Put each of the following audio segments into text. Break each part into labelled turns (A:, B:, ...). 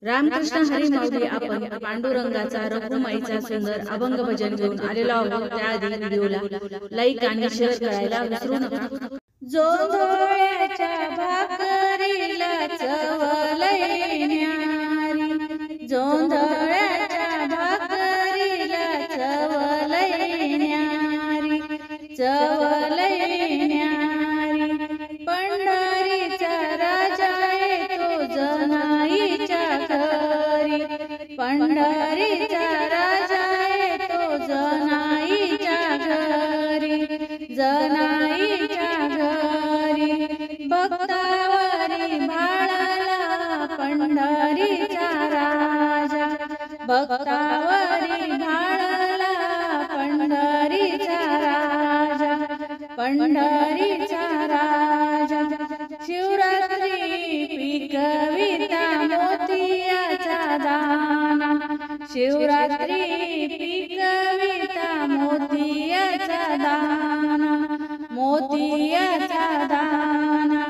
A: रामकृष्ण हरी माऊली आपण पांडुरंगाचा रघुमाईचा सुंदर अभंग भजन घेऊन आलेलो आहोत। त्याआधी व्हिडिओला लाईक आणि शेअर करायला विसरू नका।
B: जोंधळ्याच्या भाकरीला चव लई न्यारी, जोंधळ्याच्या भाकरीला चव लई न्यारी, चव लई न्यारी। पंढरीचा राजा येतो जनाईच्या घरी, पंढरीचा राजा येतो जनाईच्या घरी, जनाईच्या घरी। भक्तावरी भाळला पंढरीचा राजा, भक्तावरी भाळला पंढरीचा राजा, पंढरीचा राजा। शिवरात्री पिकविता मोतियाचा दाना, शिवरात्री पिकविता मोतियाचा दाना, मोतियाचा दाना।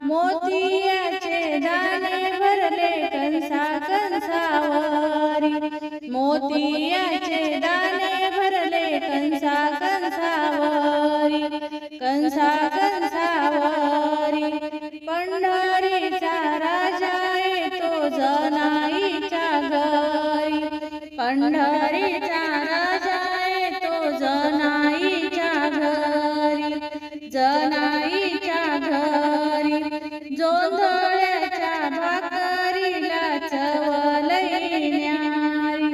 B: मोतियाचे दाणे भरले कंसा कंसावरी, मोतियाचे दाणे भरले कंसा कंसावरी, कंसा कंसावरी। पंढरीचा राजा येतो जनाईच्या घरी, पंढरीचा राजा येतो जनाईच्या घरी, जनाईच्या घरी। जोंधळ्याच्या भाकरीला चव लई न्यारी,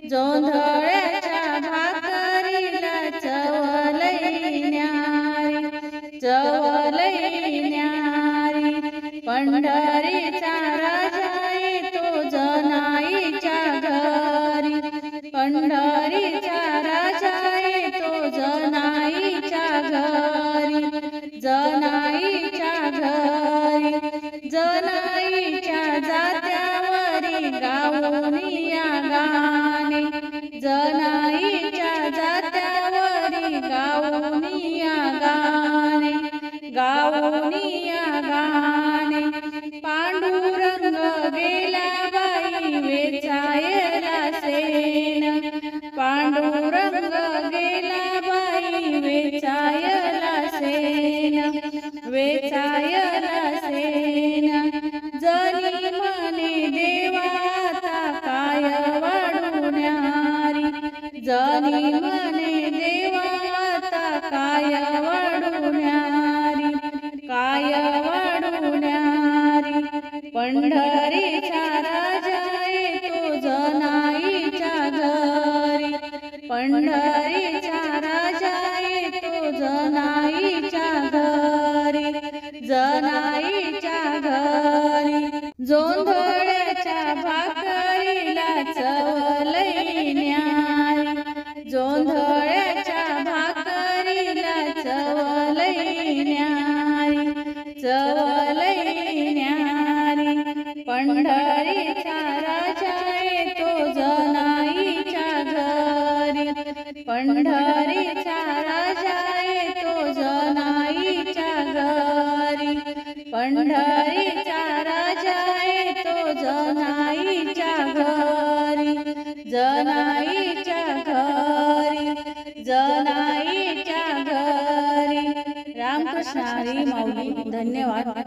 B: जोंधळ्याच्या भाकरीला चव लई न्यारी, चव लई न्यारी। पंढरीचा राजा येतो जनाईच्या घरी, पंढरीचा राजा येतो जनाईच्या घरी, जनाईच्या घरी। जनाईच्या जात्यावरी गाऊनिया गाणे, जनाईच्या जात्यावरी गाऊनिया गाणे, गाऊनिया गाणे। पांडुरंग गेला बाई वेचायला सेन, पांडुरंग गेला बाई वेचायला सेन, वेचायला सेन। जनी म्हणे देवा आता काय वाढू न्यारी, जनी म्हणे देवा आता काय वाढू न्यारी, काय वाढू न्यारी। पंढरीचा राजा येतो जनाईच्या घरी, पंढरीचा राजा येतो जनाईच्या घरी, जनाईच्या घरी। जोंधळ्याच्या भाकरीला चव लई न्यारी, जोंधळ्याच्या भाकरीला चव लई न्यारी, चव लई न्यारी। पंढरीचा राजा येतो जनाईच्या घरी, पंढरीचा राजा येतो जनाईच्या घरी, पंढरीचा राजा येतो जनाईच्या घरी, जनाईच्या घरी, जनाईच्या घरी। रामकृष्ण हरी माऊली। धन्यवाद।